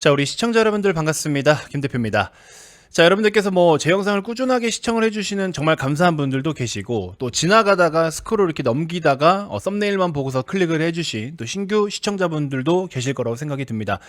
자, 우리 시청자 여러분들 반갑습니다. 김 대표입니다. 자, 여러분들께서 제 영상을 꾸준하게 시청을 해주시는 정말 감사한 분들도 계시고, 또 지나가다가 스크롤 이렇게 넘기다가 썸네일만 보고서 클릭을 해주신 또 신규 시청자분들도 계실 거라고 생각이 듭니다.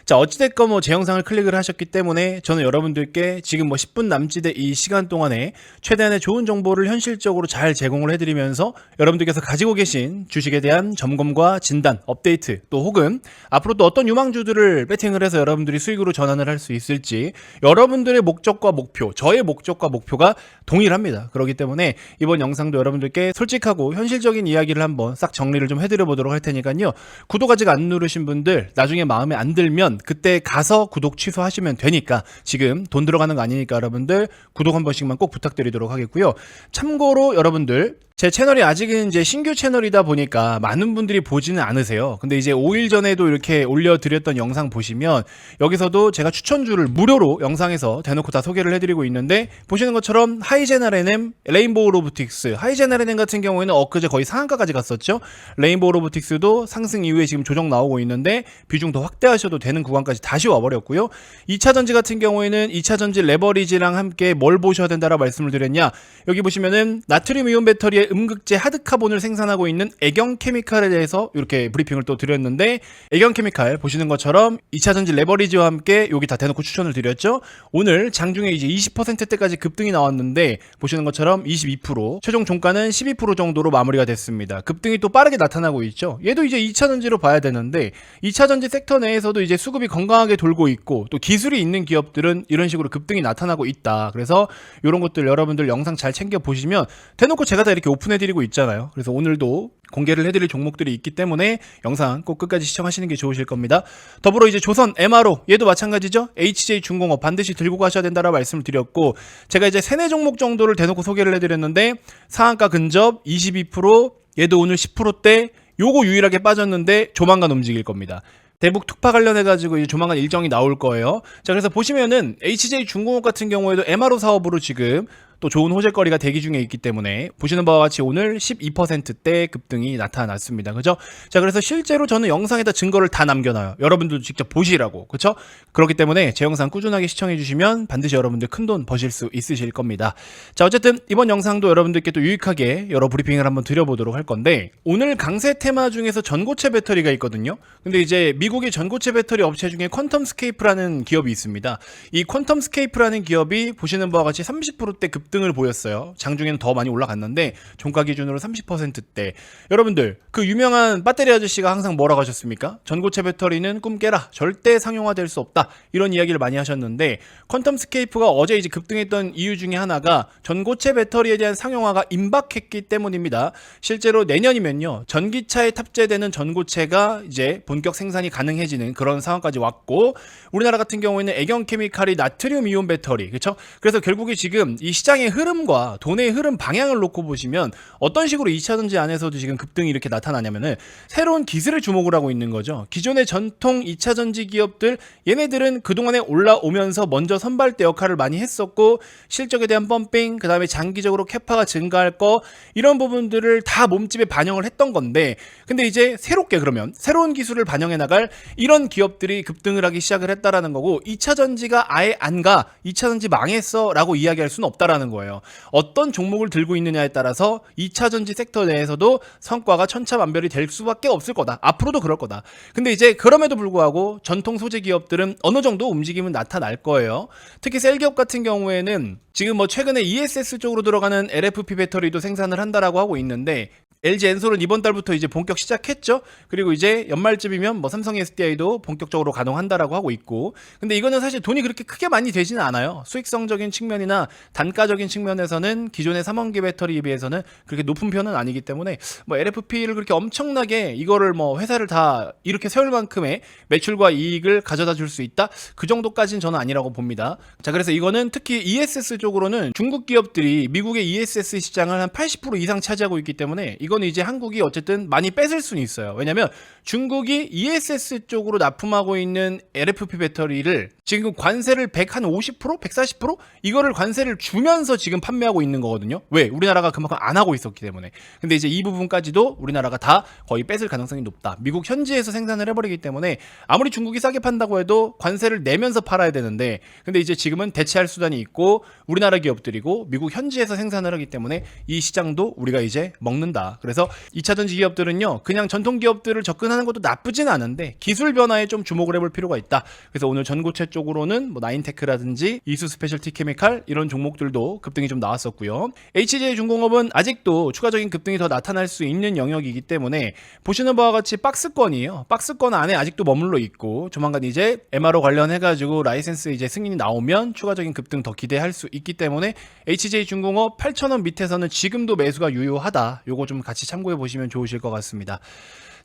자, 어찌됐건 제 영상을 클릭을 하셨기 때문에 저는 여러분들께 지금 10분 남짓의 이 시간 동안에 최대한의 좋은 정보를 현실적으로 잘 제공을 해드리면서 여러분들께서 가지고 계신 주식에 대한 점검과 진단, 업데이트, 또 혹은 앞으로 또 어떤 유망주들을 배팅을 해서 여러분들이 수익으로 전환을 할 수 있을지 여러분들의 목적과 목표, 저의 목적과 목표가 동일합니다. 그렇기 때문에 이번 영상도 여러분들께 솔직하고 현실적인 이야기를 한번 싹 정리를 좀 해드려 보도록 할 테니까요. 구독 아직 안 누르신 분들 나중에 마음에 안 들면 그때 가서 구독 취소하시면 되니까, 지금 돈 들어가는 거 아니니까 여러분들 구독 한 번씩만 꼭 부탁드리도록 하겠고요. 참고로 여러분들, 제 채널이 아직은 이제 신규 채널이다 보니까 많은 분들이 보지는 않으세요. 근데 이제 5일 전에도 이렇게 올려드렸던 영상 보시면 여기서도 제가 추천주를 무료로 영상에서 대놓고 다 소개를 해드리고 있는데, 보시는 것처럼 하이제널 NM, 레인보우 로보틱스, 하이제널 NM 같은 경우에는 엊그제 거의 상한가까지 갔었죠. 레인보우 로보틱스도 상승 이후에 지금 조정 나오고 있는데 비중 더 확대하셔도 되는 구간까지 다시 와버렸고요. 2차전지 같은 경우에는 2차전지 레버리지랑 함께 뭘 보셔야 된다라고 말씀을 드렸냐, 여기 보시면은 나트륨 이온 배터리의 음극재 하드카본을 생산하고 있는 애경케미칼에 대해서 이렇게 브리핑을 또 드렸는데, 애경케미칼 보시는 것처럼 2차전지 레버리지와 함께 여기 다 대놓고 추천을 드렸죠. 오늘 장중에 이제 20%대까지 급등이 나왔는데 보시는 것처럼 22%, 최종 종가는 12% 정도로 마무리가 됐습니다. 급등이 또 빠르게 나타나고 있죠. 얘도 이제 2차전지로 봐야 되는데 2차전지 섹터 내에서도 이제 수급이 건강하게 돌고 있고, 또 기술이 있는 기업들은 이런 식으로 급등이 나타나고 있다. 그래서 이런 것들 여러분들 영상 잘 챙겨 보시면 대놓고 제가 다 이렇게 오픈해드리고 있잖아요. 그래서 오늘도 공개를 해드릴 종목들이 있기 때문에 영상 꼭 끝까지 시청하시는 게 좋으실 겁니다. 더불어 이제 조선 MRO, 얘도 마찬가지죠. HJ중공업 반드시 들고 가셔야 된다라고 말씀을 드렸고, 제가 이제 3, 4 종목 정도를 대놓고 소개를 해드렸는데 상한가 근접 22%, 얘도 오늘 10%대, 요거 유일하게 빠졌는데 조만간 움직일 겁니다. 대북 특파 관련해가지고 이제 조만간 일정이 나올 거예요. 자, 그래서 보시면은 HJ중공업 같은 경우에도 MRO 사업으로 지금 또 좋은 호재거리가 대기 중에 있기 때문에 보시는 바와 같이 오늘 12%대 급등이 나타났습니다. 그죠? 자, 그래서 실제로 저는 영상에다 증거를 다 남겨놔요. 여러분들도 직접 보시라고. 그쵸? 그렇기 때문에 제 영상 꾸준하게 시청해 주시면 반드시 여러분들 큰돈 버실 수 있으실 겁니다. 자, 어쨌든 이번 영상도 여러분들께 또 유익하게 여러 브리핑을 한번 드려보도록 할 건데, 오늘 강세 테마 중에서 전고체 배터리가 있거든요. 근데 이제 미국의 전고체 배터리 업체 중에 퀀텀스케이프라는 기업이 있습니다. 이 퀀텀스케이프라는 기업이 보시는 바와 같이 30%대 급등을 보였어요. 장중에는 더 많이 올라갔는데 종가 기준으로 30%대. 여러분들, 그 유명한 배터리 아저씨가 항상 뭐라고 하셨습니까? 전고체 배터리는 꿈 깨라, 절대 상용화될 수 없다, 이런 이야기를 많이 하셨는데, 퀀텀스케이프가 어제 이제 급등했던 이유 중에 하나가 전고체 배터리에 대한 상용화가 임박했기 때문입니다. 실제로 내년이면요, 전기차에 탑재되는 전고체가 이제 본격 생산이 가능해지는 그런 상황까지 왔고, 우리나라 같은 경우에는 애경케미칼이 나트륨 이온 배터리, 그렇죠? 그래서 결국에 지금 이 시장의 흐름과 돈의 흐름 방향을 놓고 보시면 어떤 식으로 2차전지 안에서도 지금 급등이 이렇게 나타나냐면은 새로운 기술에 주목을 하고 있는 거죠. 기존의 전통 2차전지 기업들, 얘네들은 그동안에 올라오면서 먼저 선발대 역할을 많이 했었고, 실적에 대한 펌핑, 그 다음에 장기적으로 캐파가 증가할 거, 이런 부분들을 다 몸집에 반영을 했던 건데, 근데 이제 새롭게 그러면 새로운 기술을 반영해 나갈 이런 기업들이 급등을 하기 시작을 했다라는 거고, 2차전지가 아예 안 가, 2차전지 망했어 라고 이야기할 수는 없다라는 거예요. 어떤 종목을 들고 있느냐에 따라서 2차전지 섹터 내에서도 성과가 천차만별이 될 수밖에 없을 거다. 앞으로도 그럴 거다. 근데 이제 그럼에도 불구하고 전통 소재 기업들은 어느 정도 움직임은 나타날 거예요. 특히 셀기업 같은 경우에는 지금 최근에 ESS 쪽으로 들어가는 LFP 배터리도 생산을 한다라고 하고 있는데, LG 엔솔은 이번 달부터 이제 본격 시작했죠. 그리고 이제 연말쯤이면 삼성 SDI도 본격적으로 가동한다라고 하고 있고, 근데 이거는 사실 돈이 그렇게 크게 많이 되지는 않아요. 수익성적인 측면이나 단가적인 측면에서는 기존의 3원기 배터리에 비해서는 그렇게 높은 편은 아니기 때문에 LFP를 그렇게 엄청나게 이거를 회사를 다 이렇게 세울 만큼의 매출과 이익을 가져다 줄 수 있다, 그 정도까지는 저는 아니라고 봅니다. 자, 그래서 이거는 특히 ESS 쪽으로는 중국 기업들이 미국의 ESS 시장을 한 80% 이상 차지하고 있기 때문에 이건 이제 한국이 어쨌든 많이 뺏을 수는 있어요. 왜냐면 중국이 ESS 쪽으로 납품하고 있는 LFP 배터리를 지금 관세를 150%? 140%? 이거를 관세를 주면서 지금 판매하고 있는 거거든요. 왜? 우리나라가 그만큼 안 하고 있었기 때문에. 근데 이제 이 부분까지도 우리나라가 다 거의 뺏을 가능성이 높다. 미국 현지에서 생산을 해버리기 때문에 아무리 중국이 싸게 판다고 해도 관세를 내면서 팔아야 되는데, 근데 이제 지금은 대체할 수단이 있고 우리나라 기업들이고 미국 현지에서 생산을 하기 때문에 이 시장도 우리가 이제 먹는다. 그래서 2차전지 기업들은요, 그냥 전통 기업들을 접근하는 것도 나쁘진 않은데 기술 변화에 좀 주목을 해볼 필요가 있다. 그래서 오늘 전고체 쪽으로는 뭐 나인테크라든지 이수 스페셜티 케미칼 이런 종목들도 급등이 좀 나왔었고요. HJ중공업은 아직도 추가적인 급등이 더 나타날 수 있는 영역이기 때문에 보시는 바와 같이 박스권이에요. 박스권 안에 아직도 머물러 있고 조만간 이제 MRO 관련해가지고 라이센스 이제 승인이 나오면 추가적인 급등 더 기대할 수 있기 때문에 HJ중공업 8,000원 밑에서는 지금도 매수가 유효하다. 요거 좀 같이 참고해 보시면 좋으실 것 같습니다.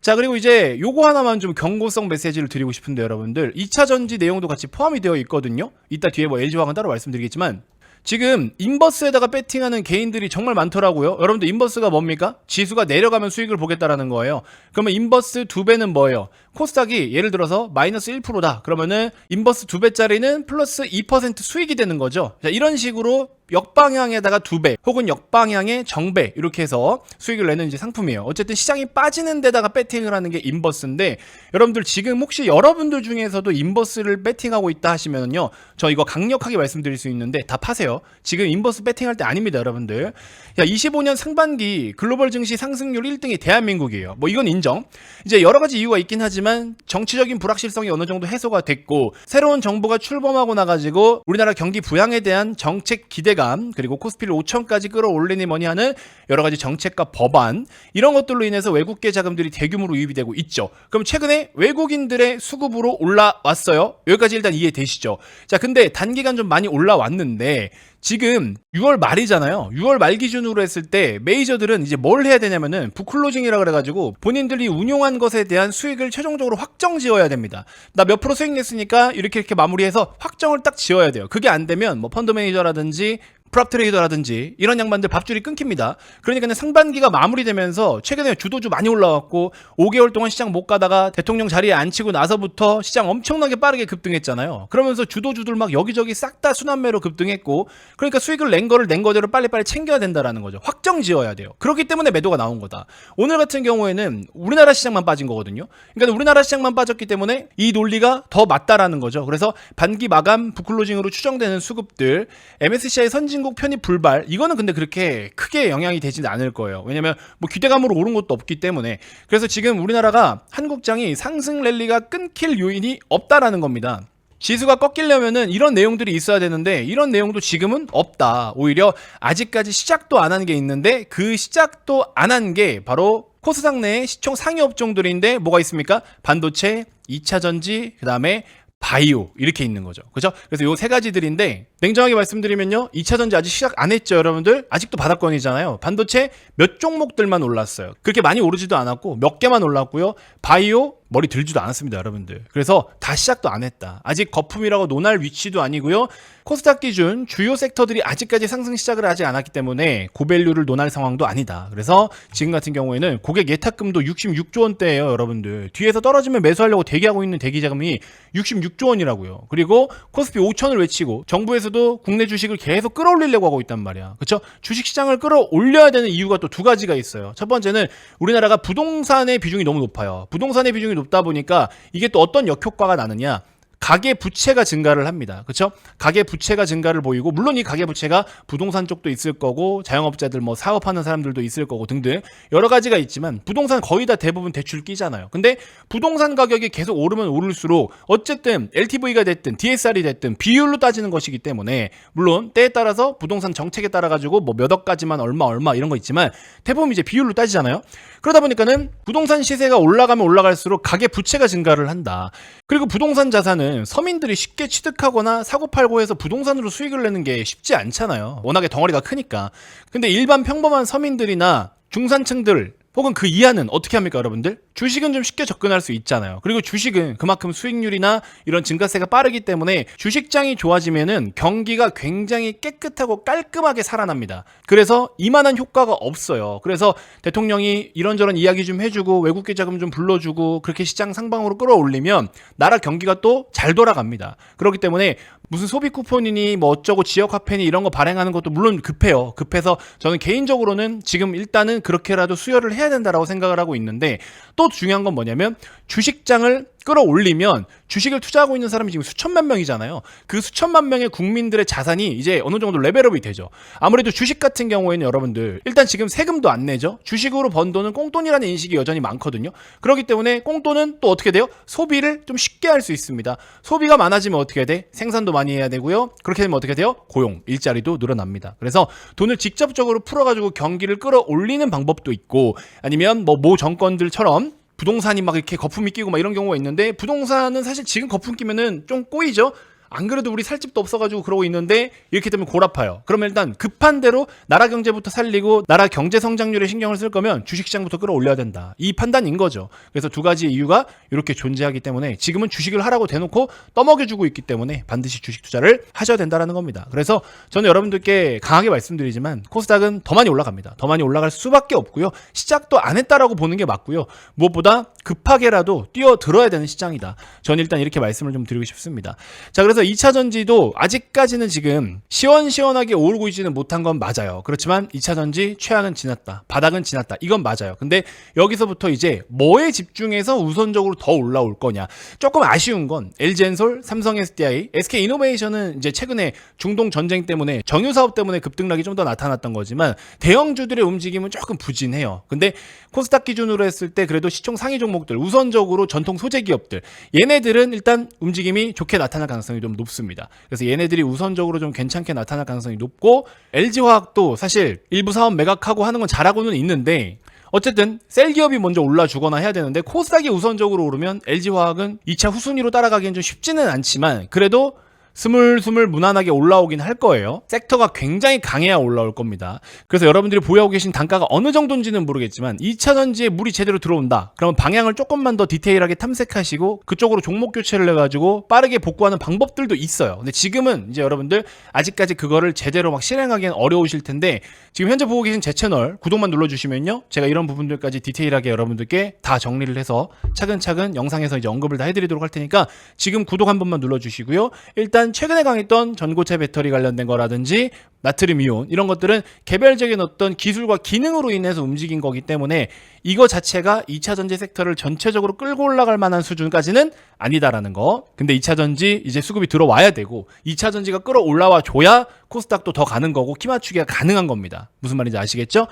자, 그리고 이제 요거 하나만 좀 경고성 메시지를 드리고 싶은데 여러분들 2차전지 내용도 같이 포함이 되어 있거든요. 이따 뒤에 뭐 LG화학은 따로 말씀드리겠지만 지금 인버스에다가 배팅하는 개인들이 정말 많더라고요. 여러분들 인버스가 뭡니까? 지수가 내려가면 수익을 보겠다라는 거예요. 그러면 인버스 2배는 뭐예요? 코스닥이 예를 들어서 마이너스 1%다. 그러면은 인버스 2배짜리는 플러스 2% 수익이 되는 거죠. 자, 이런 식으로 역방향에다가 2배 혹은 역방향의 정배 이렇게 해서 수익을 내는 이제 상품이에요. 어쨌든 시장이 빠지는 데다가 배팅을 하는 게 인버스인데 여러분들 지금 혹시 여러분들 중에서도 인버스를 배팅하고 있다 하시면요, 저 이거 강력하게 말씀드릴 수 있는데 다 파세요. 지금 인버스 배팅할 때 아닙니다, 여러분들. 야, 25년 상반기 글로벌 증시 상승률 1등이 대한민국이에요. 뭐 이건 인정. 이제 여러 가지 이유가 있긴 하지만 정치적인 불확실성이 어느 정도 해소가 됐고 새로운 정부가 출범하고 나가지고 우리나라 경기 부양에 대한 정책 기대감 그리고 코스피를 5천까지 끌어올리니 뭐니 하는 여러 가지 정책과 법안 이런 것들로 인해서 외국계 자금들이 대규모로 유입이 되고 있죠. 그럼 최근에 외국인들의 수급으로 올라왔어요. 여기까지 일단 이해되시죠? 자, 근데 단기간 좀 많이 올라왔는데 지금 6월 말이잖아요. 6월 말 기준으로 했을 때 메이저들은 이제 뭘 해야 되냐면은 북클로징이라 그래가지고 본인들이 운용한 것에 대한 수익을 최종적으로 확정 지어야 됩니다. 나 몇 프로 수익 냈으니까 이렇게 마무리해서 확정을 딱 지어야 돼요. 그게 안 되면 뭐 펀드 매니저라든지 프랍 트레이더라든지 이런 양반들 밥줄이 끊깁니다. 그러니까 상반기가 마무리되면서 최근에 주도주 많이 올라왔고 5개월 동안 시장 못 가다가 대통령 자리에 앉히고 나서부터 시장 엄청나게 빠르게 급등했잖아요. 그러면서 주도주들 막 여기저기 싹 다 순환매로 급등했고 그러니까 수익을 낸 거대로 빨리빨리 챙겨야 된다라는 거죠. 확정 지어야 돼요. 그렇기 때문에 매도가 나온 거다. 오늘 같은 경우에는 우리나라 시장만 빠진 거거든요. 그러니까 우리나라 시장만 빠졌기 때문에 이 논리가 더 맞다라는 거죠. 그래서 반기 마감 북클로징으로 추정되는 수급들 MSCI 선진 신국 편입 불발 이거는 근데 그렇게 크게 영향이 되지는 않을 거예요. 왜냐면 뭐 기대감으로 오른 것도 없기 때문에. 그래서 지금 우리나라가 한국장이 상승 랠리가 끊길 요인이 없다라는 겁니다. 지수가 꺾이려면은 이런 내용들이 있어야 되는데 이런 내용도 지금은 없다. 오히려 아직까지 시작도 안 한 게 있는데 그 시작도 안 한 게 바로 코스닥 내의 시총 상위 업종들인데 뭐가 있습니까? 반도체, 2차전지, 그 다음에 바이오 이렇게 있는 거죠. 그죠? 그래서 요 세 가지들인데 냉정하게 말씀드리면요, 2차전지 아직 시작 안 했죠, 여러분들? 아직도 바닥권이잖아요. 반도체 몇 종목들만 올랐어요. 그렇게 많이 오르지도 않았고 몇 개만 올랐고요. 바이오 머리 들지도 않았습니다, 여러분들. 그래서 다 시작도 안 했다. 아직 거품이라고 논할 위치도 아니고요. 코스닥 기준 주요 섹터들이 아직까지 상승 시작을 하지 않았기 때문에 고밸류를 논할 상황도 아니다. 그래서 지금 같은 경우에는 고객 예탁금도 66조 원대예요, 여러분들. 뒤에서 떨어지면 매수하려고 대기하고 있는 대기자금이 66조 원이라고요. 그리고 코스피 5천을 외치고 정부에서도 국내 주식을 계속 끌어올리려고 하고 있단 말이야. 그렇죠? 주식 시장을 끌어올려야 되는 이유가 또 두 가지가 있어요. 첫 번째는 우리나라가 부동산의 비중이 너무 높아요. 부동산의 비중이 높다 보니까 이게 또 어떤 역효과가 나느냐? 가계 부채가 증가를 합니다. 그렇죠? 가계 부채가 증가를 보이고 물론 이 가계 부채가 부동산 쪽도 있을 거고 자영업자들 뭐 사업하는 사람들도 있을 거고 등등 여러 가지가 있지만 부동산 거의 다 대부분 대출 끼잖아요. 근데 부동산 가격이 계속 오르면 오를수록 어쨌든 LTV가 됐든 DSR이 됐든 비율로 따지는 것이기 때문에 물론 때에 따라서 부동산 정책에 따라 가지고 뭐 몇 억까지만 얼마 이런 거 있지만 대부분 이제 비율로 따지잖아요. 그러다 보니까는 부동산 시세가 올라가면 올라갈수록 가계 부채가 증가를 한다. 그리고 부동산 자산은 서민들이 쉽게 취득하거나 사고팔고 해서 부동산으로 수익을 내는 게 쉽지 않잖아요. 워낙에 덩어리가 크니까. 근데 일반 평범한 서민들이나 중산층들 혹은 그 이하는 어떻게 합니까, 여러분들? 주식은 좀 쉽게 접근할 수 있잖아요. 그리고 주식은 그만큼 수익률이나 이런 증가세가 빠르기 때문에 주식장이 좋아지면은 경기가 굉장히 깨끗하고 깔끔하게 살아납니다. 그래서 이만한 효과가 없어요. 그래서 대통령이 이런저런 이야기 좀 해주고 외국계 자금 좀 불러주고 그렇게 시장 상방으로 끌어올리면 나라 경기가 또 잘 돌아갑니다. 그렇기 때문에 무슨 소비 쿠폰이니 뭐 어쩌고 지역 화폐니 이런 거 발행하는 것도 물론 급해요. 급해서 저는 개인적으로는 지금 일단은 그렇게라도 수혈을 해야 된다라고 생각을 하고 있는데, 또 중요한 건 뭐냐면 주식장을 끌어올리면 주식을 투자하고 있는 사람이 지금 수천만 명이잖아요. 그 수천만 명의 국민들의 자산이 이제 어느 정도 레벨업이 되죠. 아무래도 주식 같은 경우에는 여러분들 일단 지금 세금도 안 내죠. 주식으로 번 돈은 꽁돈이라는 인식이 여전히 많거든요. 그렇기 때문에 꽁돈은 또 어떻게 돼요? 소비를 좀 쉽게 할 수 있습니다. 소비가 많아지면 어떻게 돼? 생산도 많이 해야 되고요. 그렇게 되면 어떻게 돼요? 고용, 일자리도 늘어납니다. 그래서 돈을 직접적으로 풀어가지고 경기를 끌어올리는 방법도 있고, 아니면 모 정권들처럼 부동산이 막 이렇게 거품이 끼고 막 이런 경우가 있는데, 부동산은 사실 지금 거품 끼면은 좀 꼬이죠? 안 그래도 우리 살 집도 없어가지고 그러고 있는데 이렇게 되면 골아파요. 그러면 일단 급한 대로 나라 경제부터 살리고 나라 경제 성장률에 신경을 쓸 거면 주식시장부터 끌어올려야 된다. 이 판단인 거죠. 그래서 두 가지 이유가 이렇게 존재하기 때문에 지금은 주식을 하라고 대놓고 떠먹여주고 있기 때문에 반드시 주식 투자를 하셔야 된다는 겁니다. 그래서 저는 여러분들께 강하게 말씀드리지만 코스닥은 더 많이 올라갑니다. 더 많이 올라갈 수밖에 없고요. 시작도 안 했다라고 보는 게 맞고요. 무엇보다 급하게라도 뛰어들어야 되는 시장이다. 저는 일단 이렇게 말씀을 좀 드리고 싶습니다. 자, 그래서 2차 전지도 아직까지는 지금 시원시원하게 오르고 있지는 못한 건 맞아요. 그렇지만 2차 전지 최악은 지났다. 바닥은 지났다. 이건 맞아요. 근데 여기서부터 이제 뭐에 집중해서 우선적으로 더 올라올 거냐. 조금 아쉬운 건 LG엔솔, 삼성 SDI, SK이노베이션은 이제 최근에 중동 전쟁 때문에 정유 사업 때문에 급등락이 좀 더 나타났던 거지만 대형주들의 움직임은 조금 부진해요. 근데 코스닥 기준으로 했을 때 그래도 시총 상위 종목들, 우선적으로 전통 소재 기업들, 얘네들은 일단 움직임이 좋게 나타날 가능성이 좀 높습니다. 그래서 얘네들이 우선적으로 좀 괜찮게 나타날 가능성이 높고, LG화학도 사실 일부 사업 매각하고 하는 건 잘하고는 있는데 어쨌든 셀 기업이 먼저 올라주거나 해야 되는데 코스닥이 우선적으로 오르면 LG화학은 2차 후순위로 따라가기엔 좀 쉽지는 않지만 그래도 스물스물 무난하게 올라오긴 할 거예요. 섹터가 굉장히 강해야 올라올 겁니다. 그래서 여러분들이 보유하고 계신 단가가 어느 정도인지는 모르겠지만 2차 전지에 물이 제대로 들어온다. 그러면 방향을 조금만 더 디테일하게 탐색하시고 그쪽으로 종목 교체를 해가지고 빠르게 복구하는 방법들도 있어요. 근데 지금은 이제 여러분들 아직까지 그거를 제대로 막 실행하기엔 어려우실 텐데, 지금 현재 보고 계신 제 채널 구독만 눌러주시면요, 제가 이런 부분들까지 디테일하게 여러분들께 다 정리를 해서 차근차근 영상에서 이제 언급을 다 해드리도록 할 테니까 지금 구독 한 번만 눌러주시고요. 일단 최근에 강했던 전고체 배터리 관련된 거라든지 나트륨 이온 이런 것들은 개별적인 어떤 기술과 기능으로 인해서 움직인 거기 때문에 이거 자체가 2차 전지 섹터를 전체적으로 끌고 올라갈 만한 수준까지는 아니다라는 거. 근데 2차 전지 이제 수급이 들어와야 되고 2차 전지가 끌어올라와 줘야 코스닥도 더 가는 거고 키 맞추기가 가능한 겁니다. 무슨 말인지 아시겠죠?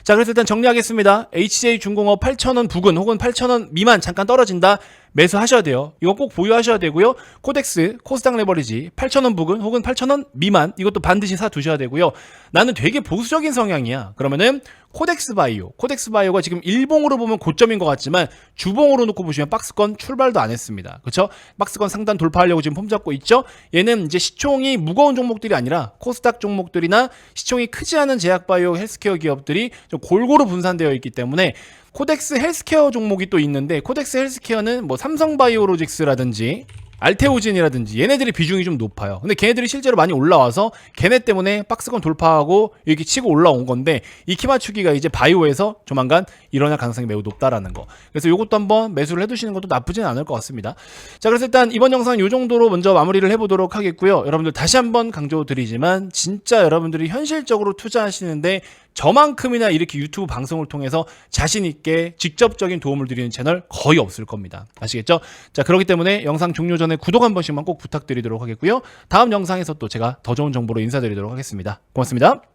자, 그래서 일단 정리하겠습니다. HJ중공업 8,000원 부근 혹은 8,000원 미만 잠깐 떨어진다. 매수하셔야 돼요. 이거 꼭 보유하셔야 되고요. 코덱스, 코스닥 레버리지 8,000원 부근 혹은 8,000원 미만, 이것도 반드시 사두셔야 되고요. 나는 되게 보수적인 성향이야. 그러면은 코덱스 바이오가 지금 일봉으로 보면 고점인 것 같지만 주봉으로 놓고 보시면 박스권 출발도 안 했습니다. 그렇죠? 박스권 상단 돌파하려고 지금 폼 잡고 있죠? 얘는 이제 시총이 무거운 종목들이 아니라 코스닥 종목들이나 시총이 크지 않은 제약바이오 헬스케어 기업들이 좀 골고루 분산되어 있기 때문에 코덱스 헬스케어 종목이 또 있는데, 코덱스 헬스케어는 뭐 삼성바이오로직스라든지 알테오진이라든지 얘네들이 비중이 좀 높아요. 근데 걔네들이 실제로 많이 올라와서 걔네 때문에 박스권 돌파하고 이렇게 치고 올라온 건데, 이 키 맞추기가 이제 바이오에서 조만간 일어날 가능성이 매우 높다라는 거. 그래서 이것도 한번 매수를 해두시는 것도 나쁘진 않을 것 같습니다. 자, 그래서 일단 이번 영상은 이 정도로 먼저 마무리를 해보도록 하겠고요. 여러분들 다시 한번 강조드리지만 진짜 여러분들이 현실적으로 투자하시는데 저만큼이나 이렇게 유튜브 방송을 통해서 자신있게 직접적인 도움을 드리는 채널 거의 없을 겁니다. 아시겠죠? 자, 그렇기 때문에 영상 종료 전에 구독 한 번씩만 꼭 부탁드리도록 하겠고요. 다음 영상에서 또 제가 더 좋은 정보로 인사드리도록 하겠습니다. 고맙습니다.